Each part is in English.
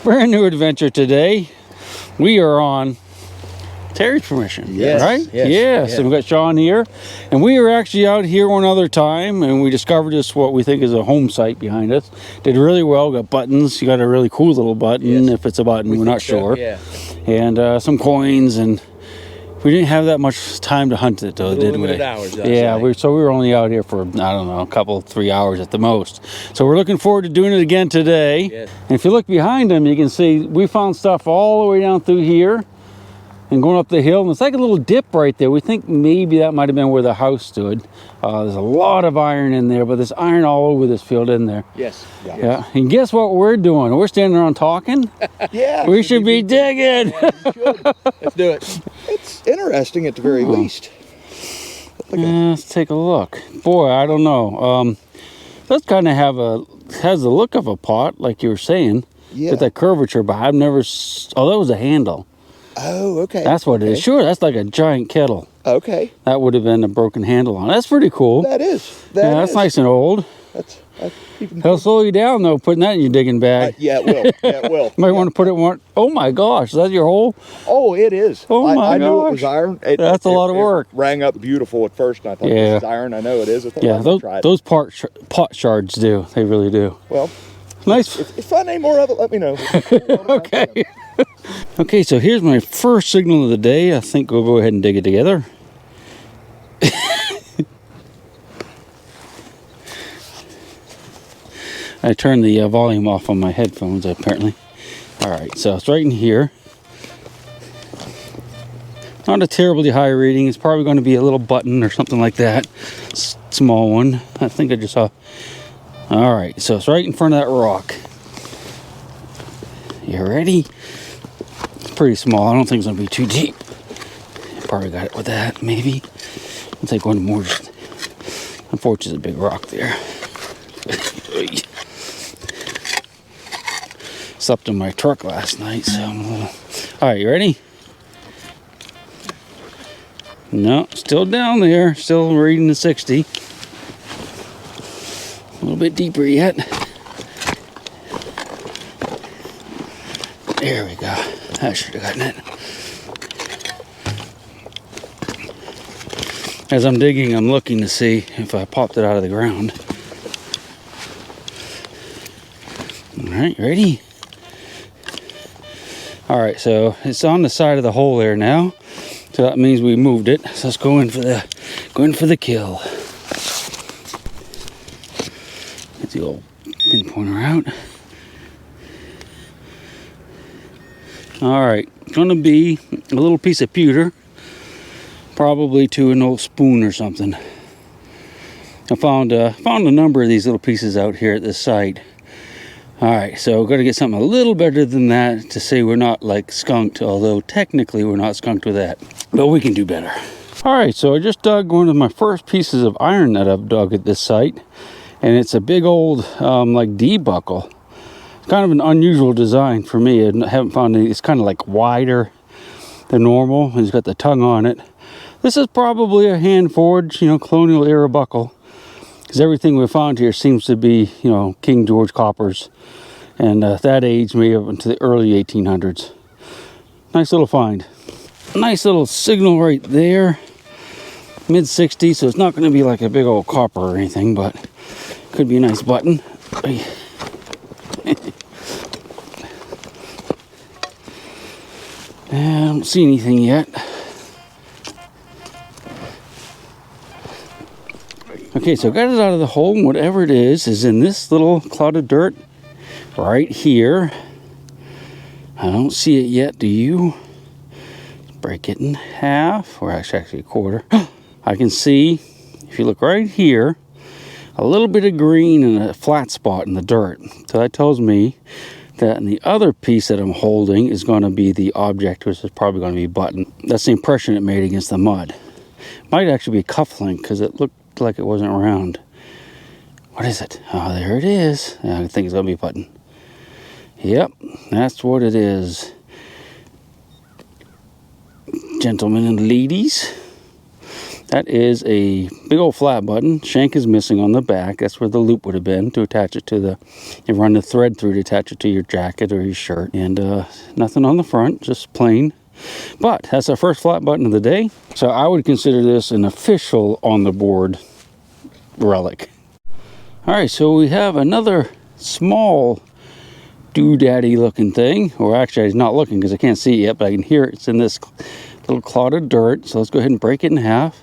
Brand new adventure today. We are on Terry's permission, yes, right? Yes. So we've got Shawn here, and we were actually out here one other time, and we discovered this, what we think is a home site behind us. Did really well, got buttons. You got a really cool little button, if it's a button, we're not sure. Yeah. And some coins, and we didn't have that much time to hunt it, though, did we? Limited hours. Yeah, we were only out here for, I don't know, a couple, 3 hours at the most. So we're looking forward to doing it again today. Yes. And if you look behind them, you can see we found stuff all the way down through here and going up the hill. And it's like a little dip right there. We think maybe that might have been where the house stood. There's a lot of iron in there, but there's iron all over this field in there. Yes. Yeah. And guess what we're doing? We're standing around talking. Yeah. We should be digging. Yeah, you should. Let's do it. It's interesting at the very least. Let's take a look. Boy, I don't know. Does kind of has the look of a pot, like you were saying, with that curvature, but I've never, oh, that was a handle. Oh, okay. That's what it is. Sure, that's like a giant kettle. Okay. That would have been a broken handle on it. That's pretty cool. That is. That's nice and old. That's It'll slow you down, though, putting that in your digging bag. yeah, it will. Yeah, it will. You might want to put it one. Oh, my gosh. Is that your hole? Oh, it is. Oh, my I knew gosh. it was iron. That's a lot of work. It rang up beautiful at first, and I thought, this is iron. I know it is. Yeah, those pot shards do. They really do. Well, nice. If I need more of it, let me know. Okay. Okay, so here's my first signal of the day. I think we'll go ahead and dig it together. I turned the volume off on my headphones, apparently. All right, so it's right in here. Not a terribly high reading. It's probably going to be a little button or something like that. Small one. I think I just saw. All right, so it's right in front of that rock. You ready? It's pretty small. I don't think it's going to be too deep. Probably got it with that, maybe. I'll take one more. Unfortunately, it's a big rock there. Slept in my truck last night, so I'm a little... All right, you ready? No, still down there. Still reading the 60. A little bit deeper yet. There we go. I should have gotten it. As I'm digging, I'm looking to see if I popped it out of the ground. All right, ready? All right, so it's on the side of the hole there now. So that means we moved it. So let's go in for the kill. Get the old pinpointer out. All right, gonna be a little piece of pewter, probably to an old spoon or something. I found a number of these little pieces out here at this site. All right, so we're gonna get something a little better than that to say we're not like skunked, although technically we're not skunked with that, but we can do better. All right, so I just dug one of my first pieces of iron that I've dug at this site, and it's a big old like D buckle. It's kind of an unusual design for me. I haven't found any. It's kind of like wider than normal, and it's got the tongue on it. This is probably a hand forged, colonial era buckle, because everything we found here seems to be, King George coppers, and that age maybe up into the early 1800s. Nice little find. Nice little signal right there. Mid 60s, so it's not going to be like a big old copper or anything, but could be a nice button. I don't see anything yet. Okay, so got it out of the hole, and whatever it is in this little cloud of dirt right here. I don't see it yet, do you? Break it in half, or actually a quarter. I can see, if you look right here, a little bit of green and a flat spot in the dirt. So that tells me that in the other piece that I'm holding is going to be the object, which is probably going to be a button. That's the impression it made against the mud. Might actually be a cufflink, because it looked like it wasn't round. What is it? Oh, there it is. I think it's going to be a button. Yep, that's what it is. Gentlemen and ladies. That is a big old flat button. Shank is missing on the back. That's where the loop would have been to attach it to the, you run the thread through to attach it to your jacket or your shirt. And nothing on the front, just plain. But that's our first flat button of the day. So I would consider this an official on the board relic. All right, so we have another small doodaddy looking thing. Or actually, it's not looking because I can't see it yet, but I can hear it. It's in this little clod of dirt. So let's go ahead and break it in half.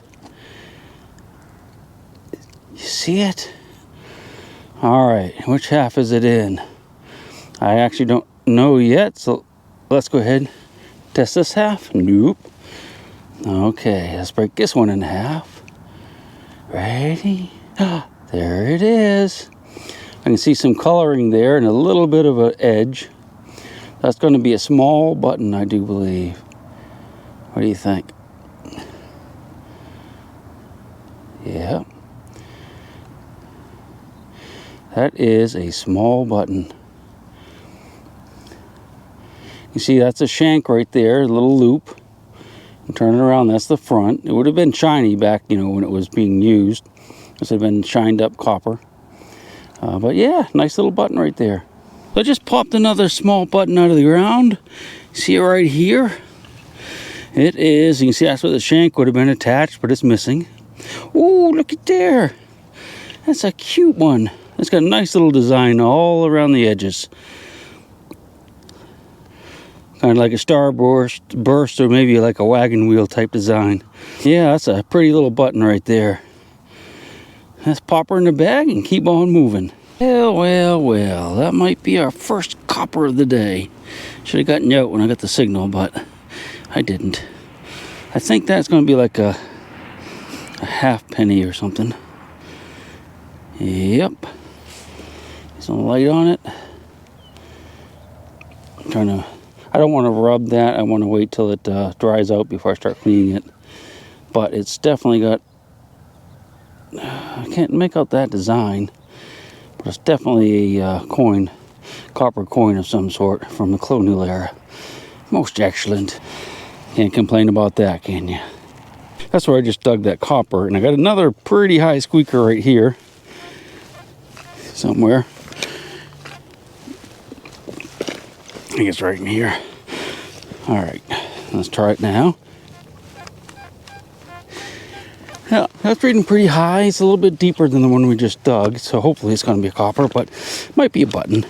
You see it? All right, which half is it in? I actually don't know yet, so let's go ahead and test this half. Nope. Okay, let's break this one in half. Ready? There it is. I can see some coloring there and a little bit of an edge. That's going to be a small button, I do believe. What do you think? Yeah. That is a small button. You see, that's a shank right there, a little loop. And turn it around, that's the front. It would have been shiny back, you know, when it was being used. This would have been shined up copper. But yeah, nice little button right there. So I just popped another small button out of the ground. See it right here? It is, you can see that's where the shank would have been attached, but it's missing. Ooh, look at there. That's a cute one. It's got a nice little design all around the edges. Kind of like a starburst or maybe like a wagon wheel type design. Yeah, that's a pretty little button right there. Let's pop her in the bag and keep on moving. Well, that might be our first copper of the day. Should have gotten out when I got the signal, but I didn't. I think that's going to be like a half penny or something. Yep. Some light on it. I don't want to rub that. I want to wait till it dries out before I start cleaning it. But it's definitely got, I can't make out that design, but it's definitely a coin, copper coin of some sort from the colonial era. Most excellent. Can't complain about that, can you? That's where I just dug that copper, and I got another pretty high squeaker right here somewhere. I think it's right in here. All right, let's try it now. Yeah, that's reading pretty high. It's a little bit deeper than the one we just dug, so hopefully it's going to be a copper, but it might be a button.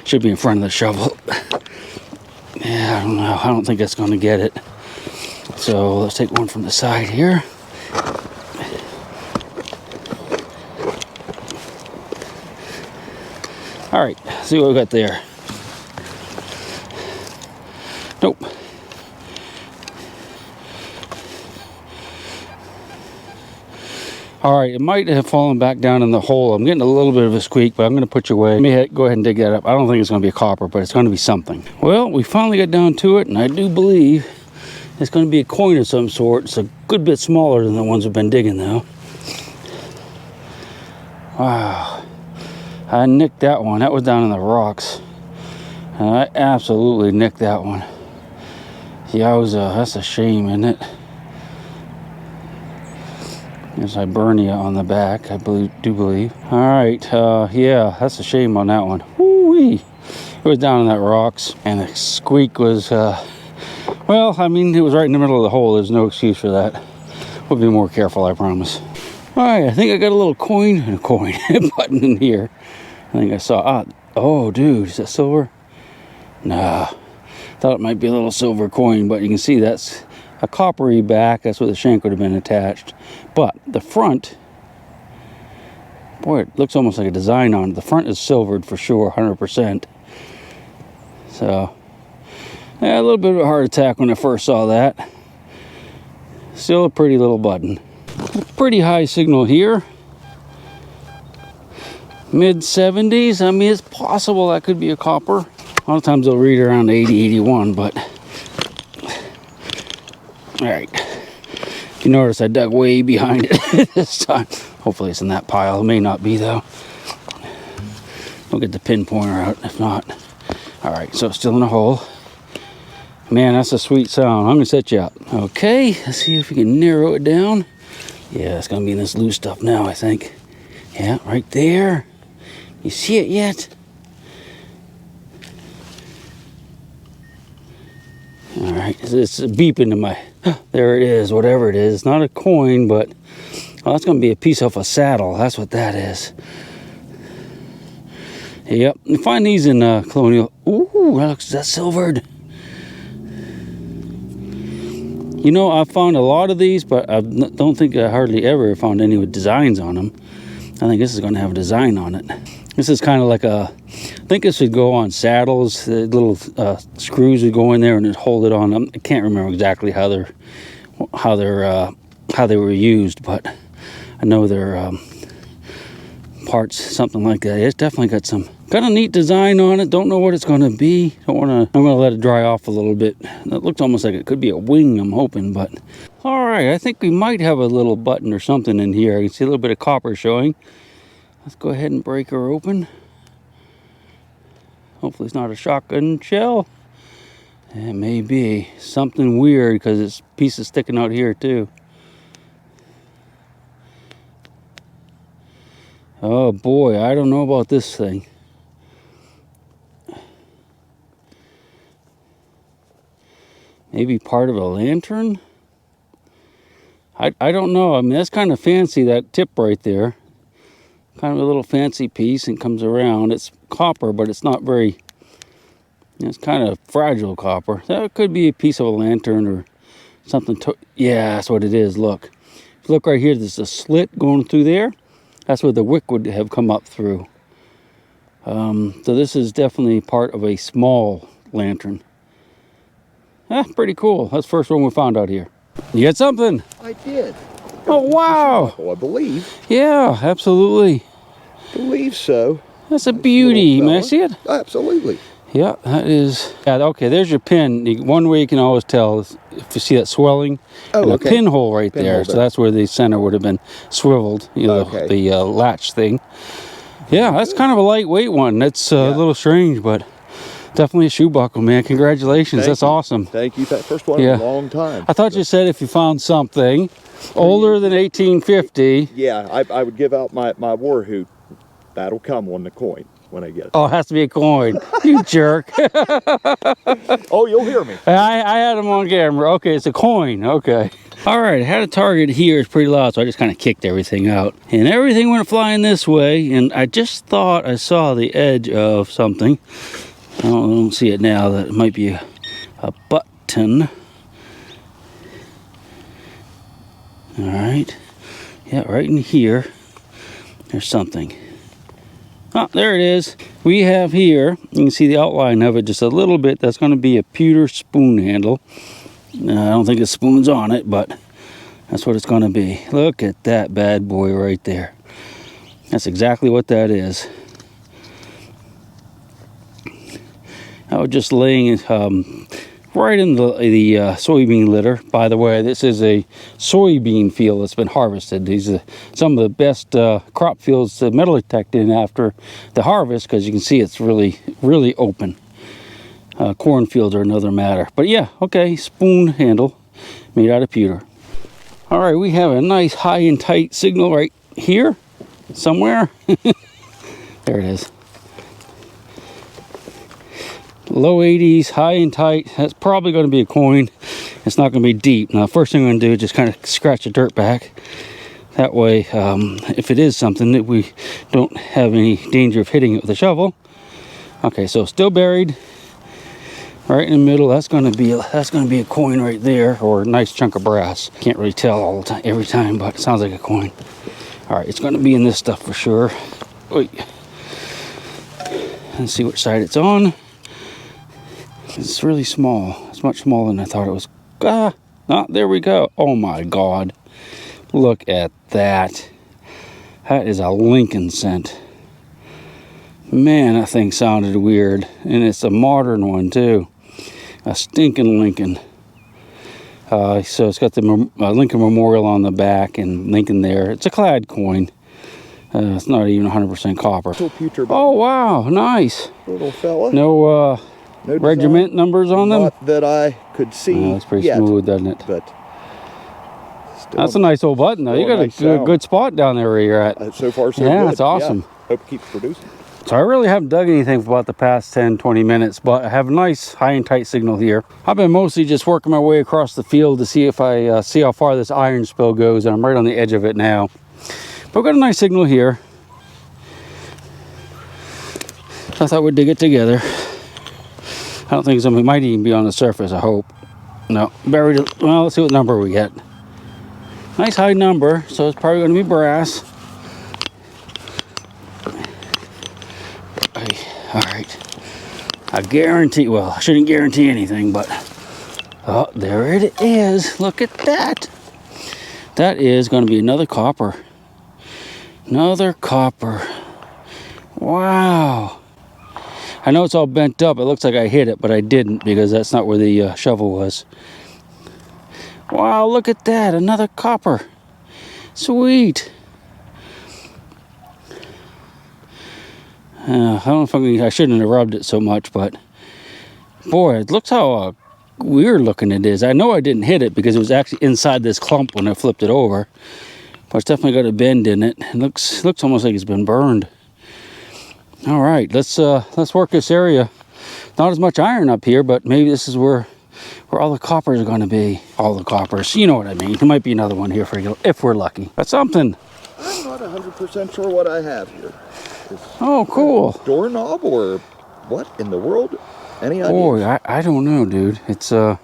Should be in front of the shovel. Yeah, I don't know. I don't think that's going to get it. So let's take one from the side here. All right, see what we got there. Nope. All right, it might have fallen back down in the hole. I'm getting a little bit of a squeak, but I'm going to put you away. Let me go ahead and dig that up. I don't think it's going to be a copper, but it's going to be something. Well, we finally got down to it, and I do believe it's going to be a coin of some sort. It's a good bit smaller than the ones we've been digging, though. Wow. I nicked that one. That was down in the rocks. And I absolutely nicked that one. Yowza, that's a shame, isn't it? There's Hibernia on the back, I do believe. All right, yeah, that's a shame on that one. Woo-wee. It was down in that rocks, and the squeak was, well, I mean, it was right in the middle of the hole. There's no excuse for that. We'll be more careful, I promise. All right, I think I got a little button in here. I think I saw, oh, dude, is that silver? Nah, thought it might be a little silver coin, but you can see that's a coppery back. That's where the shank would have been attached. But the front, boy, it looks almost like a design on it. The front is silvered for sure, 100%. So, yeah, a little bit of a heart attack when I first saw that. Still a pretty little button. Pretty high signal here. Mid-70s. I mean, it's possible that could be a copper. A lot of times they'll read around 80, 81, but all right. You notice I dug way behind it this time. Hopefully it's in that pile. It may not be, though. We'll get the pinpointer out if not. All right, so it's still in a hole. Man, that's a sweet sound. I'm gonna set you up. Okay, let's see if we can narrow it down. Yeah, it's gonna be in this loose stuff now, I think. Yeah, right there. You see it yet? All right, it's beeping to my, there it is, whatever it is. It's not a coin, but oh, that's gonna be a piece off a saddle. That's what that is. Yep, you find these in colonial. Ooh, that's silvered. You know, I've found a lot of these, but I don't think I hardly ever found any with designs on them. I think this is going to have a design on it. This is kind of like a, I think this would go on saddles. The little screws would go in there and it'd hold it on. I can't remember exactly how they were used, but I know they're parts, something like that. It's definitely got some kind of neat design on it. Don't know what it's going to be. I'm going to let it dry off a little bit. It looks almost like it could be a wing, I'm hoping, but all right, I think we might have a little button or something in here. I can see a little bit of copper showing. Let's go ahead and break her open. Hopefully it's not a shotgun shell. It may be something weird because it's pieces sticking out here too. Oh boy, I don't know about this thing. Maybe part of a lantern? I don't know. I mean, that's kind of fancy, that tip right there. Kind of a little fancy piece and comes around. It's copper, but it's not very, it's kind of fragile copper. That could be a piece of a lantern or something. Yeah, that's what it is. Look. If you look right here, there's a slit going through there. That's where the wick would have come up through. So this is definitely part of a small lantern. Pretty cool. That's the first one we found out here. You got something? I did. Oh, wow. I believe. Yeah, absolutely. Believe so. That's a beauty. May I see it? Absolutely. Yeah, that is. Yeah, okay, there's your pin. One way you can always tell is if you see that swelling. Oh, and okay. a pinhole right there. Pinhole So that's where the center would have been swiveled, you know, Okay. the latch thing. Yeah, that's kind of a lightweight one. That's a little strange, but definitely a shoe buckle, man. Congratulations. That's awesome. Thank you. That first one in a long time. I thought you said if you found something older than 1850. Yeah, I would give out my war hoop. That'll come on the coin when I get it. Oh, it has to be a coin. You jerk. Oh, you'll hear me. I had them on camera. Okay, it's a coin. Okay. All right, I had a target here. It's pretty loud, so I just kind of kicked everything out. And everything went flying this way, and I just thought I saw the edge of something. I don't see it now. That it might be a button. All right. Yeah, right in here, there's something. Oh, there it is. We have here, you can see the outline of it just a little bit. That's going to be a pewter spoon handle. I don't think a spoon's on it, but that's what it's going to be. Look at that bad boy right there. That's exactly what that is. I was just laying right in the soybean litter. By the way, this is a soybean field that's been harvested. These are some of the best crop fields to metal detect in after the harvest, because you can see it's really, really open. Cornfields are another matter. But yeah, okay, spoon handle made out of pewter. All right, we have a nice high and tight signal right here somewhere. There it is. Low 80s, high and tight. That's probably going to be a coin. It's not going to be deep. Now, first thing I'm going to do is just kind of scratch the dirt back. That way, if it is something, that we don't have any danger of hitting it with a shovel. Okay, so still buried, right in the middle. That's going to be a coin right there, or a nice chunk of brass. Can't really tell all the time, every time, but it sounds like a coin. All right, it's going to be in this stuff for sure. Wait. Let's see which side it's on. It's really small. It's much smaller than I thought it was. There we go. Oh my God. Look at that. That is a Lincoln cent. Man, that thing sounded weird. And it's a modern one too. A stinking Lincoln. So it's got the Lincoln Memorial on the back and Lincoln there. It's a clad coin. It's not even 100% copper. Little pewter. Oh wow, nice. Little fella. No No regiment design, numbers on them? Not that I could see. Oh, that's pretty yet, smooth, doesn't it? But still, That's a nice old button, though. You got nice a good spot down there where you're at. so far, so yeah, good. that's awesome. Yeah. Hope it keeps producing. So I really haven't dug anything for about the past 10-20 minutes, but I have a nice high and tight signal here. I've been mostly just working my way across the field to see if I see how far this iron spill goes, and I'm right on the edge of it now. But we've got a nice signal here. I thought we'd dig it together. I don't think something might even be on the surface, I hope. No, buried it. Well, let's see what number we get. Nice high number, so it's probably going to be brass. All right. I guarantee, well, I shouldn't guarantee anything, but oh, there it is. Look at that. That is going to be another copper. Another copper. Wow. I know it's all bent up. It looks like I hit it, but I didn't because that's not where the shovel was. Wow, look at that. Another copper. Sweet. I don't know if I shouldn't have rubbed it so much, but boy, it looks how weird looking it is. I know I didn't hit it because it was actually inside this clump when I flipped it over, but it's definitely got a bend in it. It looks almost like it's been burned. All right, let's work this area. Not as much iron up here, but maybe this is where all the coppers are going to be. All the coppers, you know what I mean. There might be another one here for you if we're lucky. That's something. I'm not 100% sure what I have here. Oh, cool. Doorknob or what in the world? Any idea? Boy, I don't know, dude. It's no,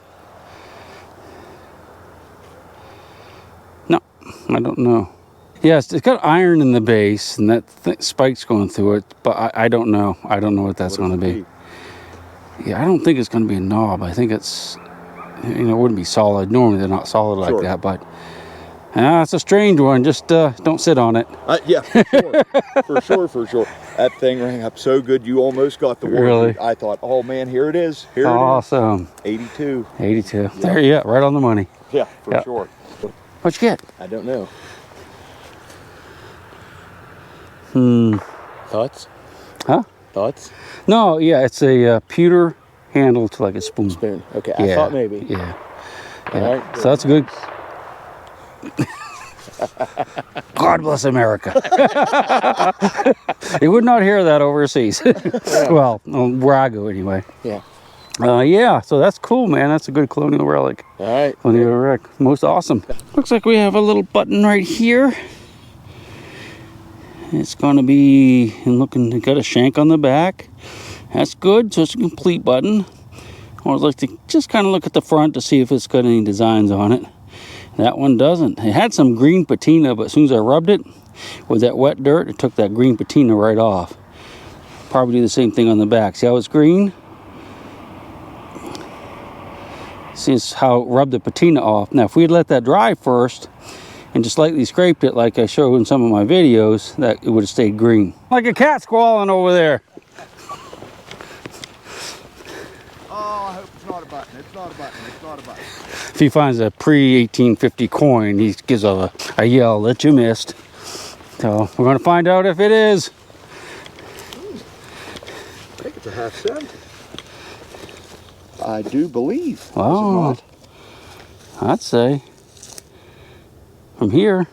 I don't know. Yes, it's got iron in the base, and that spike's going through it, but I don't know. I don't know what that's going to be. Yeah, I don't think it's going to be a knob. I think it's, it wouldn't be solid. Normally they're not solid like that, but it's a strange one. Just don't sit on it. Yeah, for sure. for sure. That thing rang up so good, you almost got the word. Really? I thought, oh man, here it is. Here awesome. it is. 82. 82. Yep. There you go, right on the money. Yeah, for sure. What'd you get? I don't know. Thoughts? Huh? Thoughts? No, yeah, it's a pewter handle to like a spoon. Spoon. Okay, I thought maybe. Yeah. All right. So that's good. God bless America. You would not hear that overseas. Well, where I go anyway. Yeah. Yeah, so that's cool, man. That's a good colonial relic. All right. Colonial relic. Most awesome. Looks like we have a little button right here. It's going to be looking, got a shank on the back. That's good. So it's a complete button. I would like to just kind of look at the front to see if it's got any designs on it. That one doesn't. It had some green patina, but as soon as I rubbed it with that wet dirt, it took that green patina right off. Probably do the same thing on the back. See how it's green? See how it rubbed the patina off. Now, if we had let that dry first and just lightly scraped it like I showed in some of my videos, that it would have stayed green. Like a cat squalling over there. Oh, I hope it's not a button. It's not a button. It's not a button. If he finds a pre-1850 coin, he gives a yell that you missed. So we're going to find out if it is. I think it's a half cent. I do believe. Wow. I'd say. From here,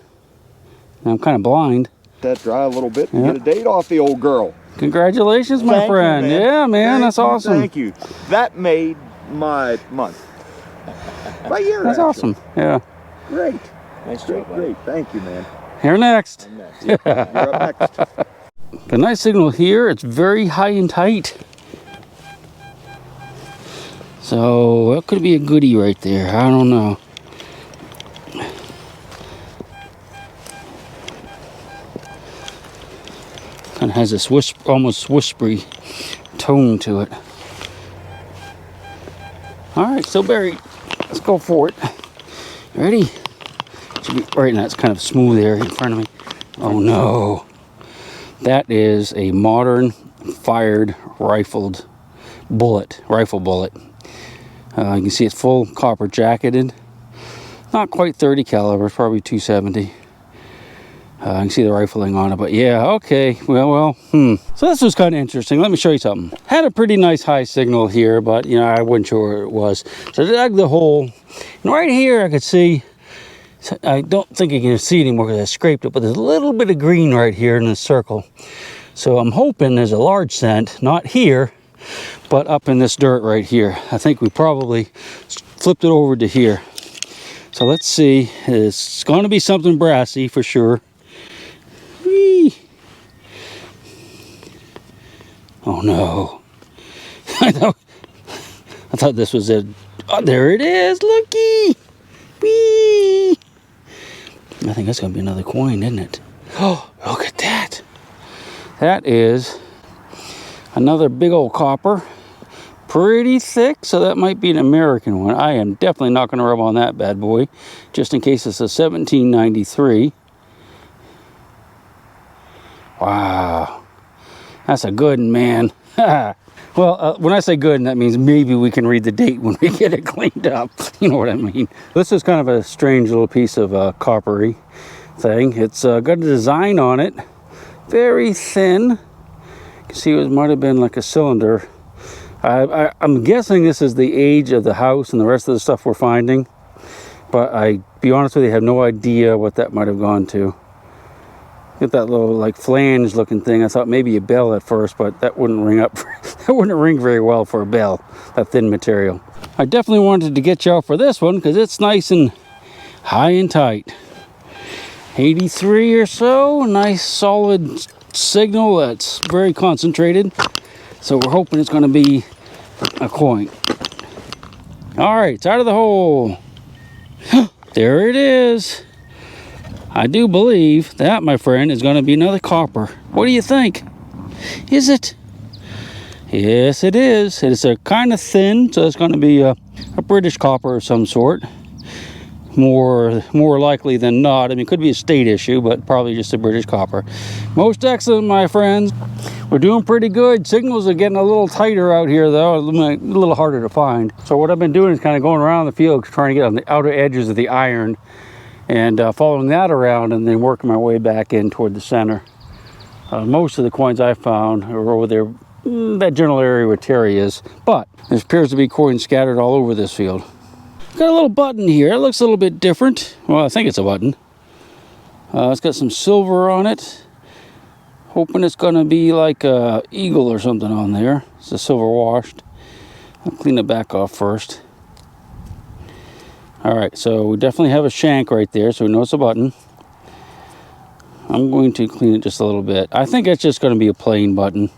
I'm kind of blind. That dry a little bit and get a date off the old girl. Congratulations, my friend. You, man. Yeah, man, that's awesome. Thank you. That made my month. My year. That's awesome. Yeah. Great. Nice job, great. Thank you, man. You're next. I'm next. You're up next. A nice signal here. It's very high and tight. So that could be a goodie right there. I don't know. Kind of has this almost whispery tone to it. All right, so buried. Let's go for it. Ready? Should be right now. It's kind of smooth there in front of me. Oh no, that is a modern fired rifle bullet. You can see it's full copper jacketed. Not quite 30 caliber, probably 270. I can see the rifling on it, but yeah, okay. Well. So this was kind of interesting. Let me show you something. Had a pretty nice high signal here, but you know, I wasn't sure where it was. So I dug the hole, and right here I could see, I don't think you can see it anymore because I scraped it, but there's a little bit of green right here in the circle. So I'm hoping there's a large scent, not here, but up in this dirt right here. I think we probably flipped it over to here. So let's see. It's going to be something brassy for sure. Whee! Oh no. I thought this was it. Oh, there it is. Looky. Whee! I think that's going to be another coin, isn't it? Oh, look at that. That is another big old copper. Pretty thick, so that might be an American one. I am definitely not going to rub on that bad boy, just in case it's a 1793. Wow. That's a good one, man. Well, when I say good, that means maybe we can read the date when we get it cleaned up. You know what I mean? This is kind of a strange little piece of coppery thing. It's got a design on it. Very thin. You can see it might have been like a cylinder. I'm guessing this is the age of the house and the rest of the stuff we're finding. But I, be honest with you, I have no idea what that might have gone to. Get that little like flange looking thing. I thought maybe a bell at first, but that wouldn't ring up. That wouldn't ring very well for a bell, that thin material. I definitely wanted to get you out for this one because it's nice and high and tight. 83 or so, nice solid signal that's very concentrated. So we're hoping it's going to be a coin. All right, it's out of the hole. There it is. I do believe that, my friend, is going to be another copper. What do you think? Is it? Yes, it is. It's a kind of thin, so it's going to be a British copper of some sort. More likely than not. I mean, it could be a state issue, but probably just a British copper. Most excellent, my friends. We're doing pretty good. Signals are getting a little tighter out here, though, a little harder to find. So what I've been doing is kind of going around the field, trying to get on the outer edges of the iron, and following that around, and then working my way back in toward the center. Most of the coins I found are over there, that general area where Terry is, but there appears to be coins scattered all over this field. Got a little button here. It looks a little bit different. Well, I think it's a button. It's got some silver on it. Hoping it's going to be like a eagle or something on there. It's a silver washed. I'll clean it back off first. All right, so we definitely have a shank right there, so we know it's a button. I'm going to clean it just a little bit. I think it's just going to be a plain button.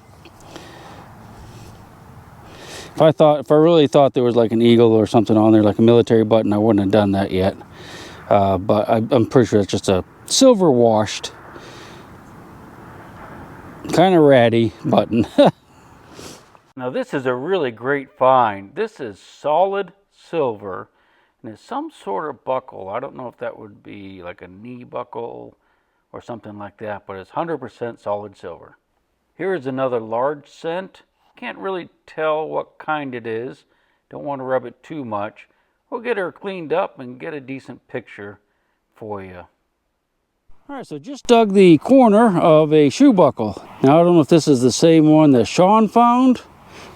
If I really thought there was like an eagle or something on there, like a military button, I wouldn't have done that yet. But I'm pretty sure it's just a silver washed, kind of ratty button. Now this is a really great find. This is solid silver, and it's some sort of buckle. I don't know if that would be like a knee buckle or something like that, but it's 100% solid silver. Here is another large cent. Can't really tell what kind it is. Don't want to rub it too much. We'll get her cleaned up and get a decent picture for you. All right, so just dug the corner of a shoe buckle. Now I don't know if this is the same one that Shawn found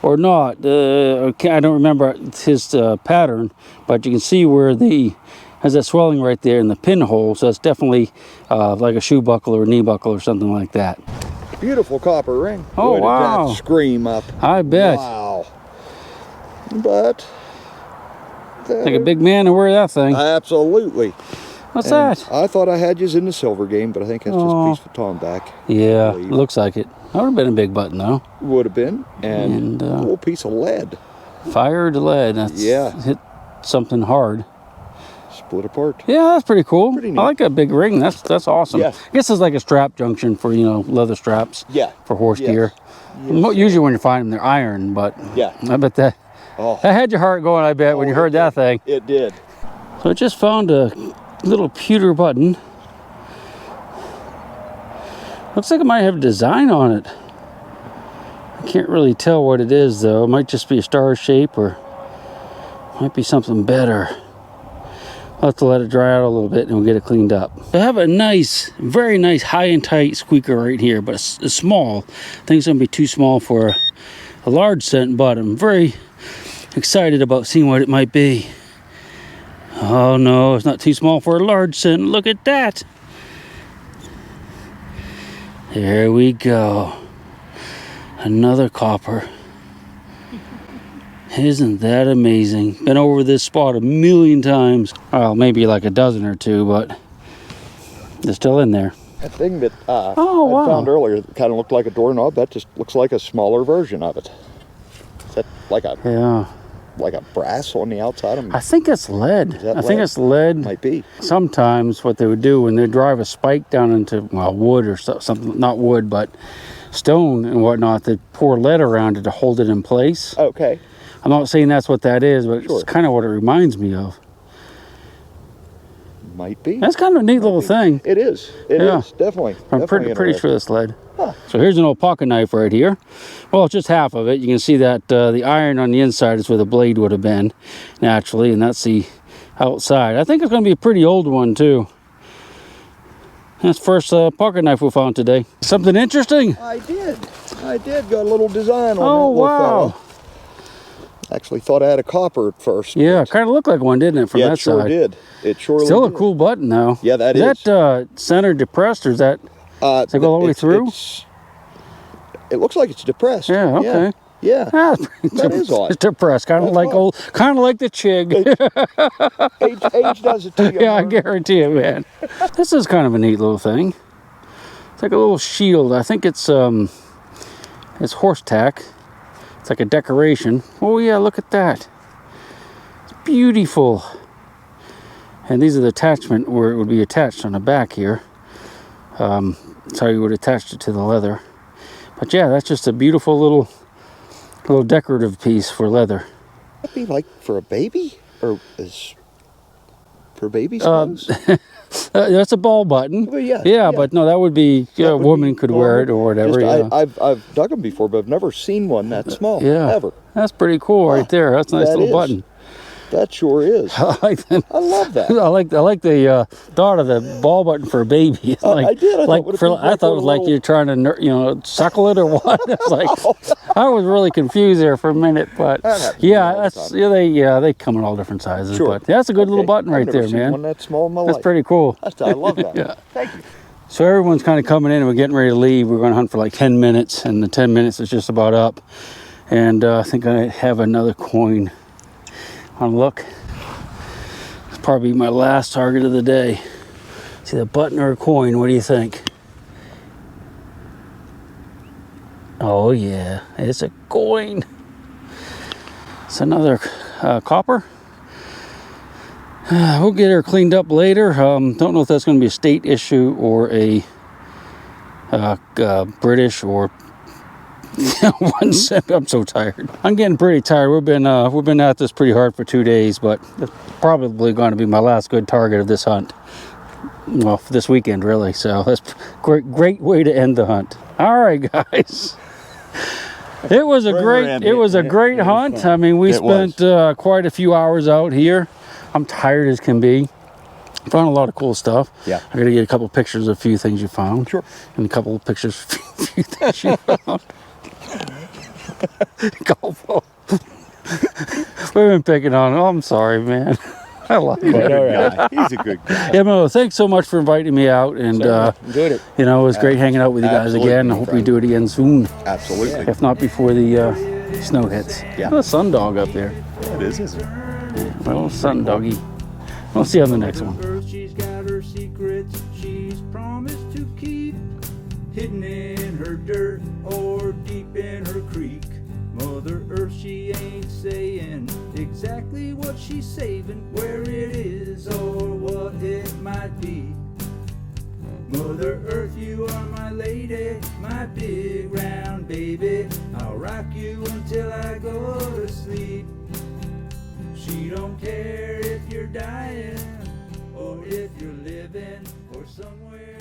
or not. I don't remember his pattern, but you can see where has that swelling right there in the pinhole. So it's definitely like a shoe buckle or a knee buckle or something like that. Beautiful copper ring. Oh, Boy, wow. Did that scream up. I bet. Wow. But like a big man to wear that thing. Absolutely. What's that? I thought I had you in the silver game, but I think that's just a piece of tom back. Yeah, looks like it. That would have been a big button, though. Would have been. And a little piece of lead. Fired lead. That's hit something hard. Split apart. Yeah, that's pretty cool. Pretty neat. I like that big ring. That's awesome. Yes. I guess it's like a strap junction for, leather straps. Yeah. For horse gear. Yes. Usually when you find them, they're iron, but yeah. I bet that had your heart going, I bet, when you heard that thing. It did. So I just found a little pewter button. Looks like it might have a design on it. I can't really tell what it is, though. It might just be a star shape, or might be something better. I'll have to let it dry out a little bit and we'll get it cleaned up. I have a nice, very nice high and tight squeaker right here, but it's small. I think it's gonna be too small for a large scent, but I'm very excited about seeing what it might be. Oh no, it's not too small for a large scent. Look at that. There we go. Another copper. Isn't that amazing? Been over this spot a million times. Well, maybe like a dozen or two, but they're still in there. That thing that wow. I found earlier that kind of looked like a doorknob, that just looks like a smaller version of it. Is that like a brass on the outside? I think it's lead. I think it's lead. Might be. Sometimes what they would do when they drive a spike down into, well, wood or something, not wood, but stone and whatnot, they pour lead around it to hold it in place. Okay. I'm not saying that's what that is, but Sure. it's kind of what it reminds me of. Might be. That's kind of a neat little thing. It is. It is. Definitely. I'm definitely pretty sure it's lead. Huh. So here's an old pocket knife right here. Well, it's just half of it. You can see that the iron on the inside is where the blade would have been naturally, and that's the outside. I think it's going to be a pretty old one too. That's the first pocket knife we found today. Something interesting? I did. Got a little design on that Oh, little wow. fella. Actually thought I had a copper at first. Yeah, kind of looked like one, didn't it, from that it sure side? did. It surely Still a did. cool button, though. Yeah, that is. is. That center depressed, or is that, does it go all the way through? It looks like it's depressed. Yeah, okay. Yeah. Ah, That is odd. It's depressed, kind of That's like odd. kind of like the Chig. Age does it to you. Yeah, I guarantee it, man. This is kind of a neat little thing. It's like a little shield. I think it's horse tack. It's like a decoration. Oh yeah, look at that. It's beautiful. And these are the attachment where it would be attached on the back here. That's how you would attach it to the leather. But yeah, that's just a beautiful little decorative piece for leather. Would that be like for a baby? Or is for baby's clothes? That's a ball button. Well, yeah. But no, that would be, a woman could wear it or whatever. Just, I've dug them before, but I've never seen one that small. Ever. That's pretty cool right there. That's a nice little button. That sure is. I like that. I love that. I like the thought of the ball button for a baby. I did. I thought it was like you're trying to suckle it or what. It's like I was really confused there for a minute, but they come in all different sizes. Sure. But that's a good little button right there, man. One that small in my That's life. pretty cool. I love that. Yeah. Thank you. So everyone's kind of coming in and we're getting ready to leave. We're going to hunt for like 10 minutes, and the 10 minutes is just about up. And I think I have another coin. On look. It's probably my last target of the day. See the button or a coin? What do you think? Oh yeah, it's a coin. It's another copper. We'll get her cleaned up later. Don't know if that's going to be a state issue or a British or one cent. I'm so tired. I'm getting pretty tired. We've been at this pretty hard for 2 days, but it's probably going to be my last good target of this hunt. Well, for this weekend, really. So that's great way to end the hunt. All right, guys. It was a great hunt. I mean, we spent quite a few hours out here. I'm tired as can be. Found a lot of cool stuff. Yeah. I gotta get a couple pictures of a few things you found. Sure. And a couple of pictures of a few things you found. Golfo. We've been picking on him. Oh, I'm sorry, man. I love him. He's a good guy. Yeah, no, thanks so much for inviting me out, and Enjoyed it. it was great hanging out with you guys Absolutely, again. I hope we do it again soon, Absolutely. if not before the snow hits. Yeah. The sun dog up there. It is, isn't it? Well, sun doggy. We'll see you on the next one. She's got her secrets she's promised to keep, hidden in her dirt or deep in her creek. Mother Earth, she ain't saying exactly what she's saving, where it is or what it might be. Mother Earth, you are my lady, my big round baby. I'll rock you until I go to sleep. She don't care if you're dying or if you're living or somewhere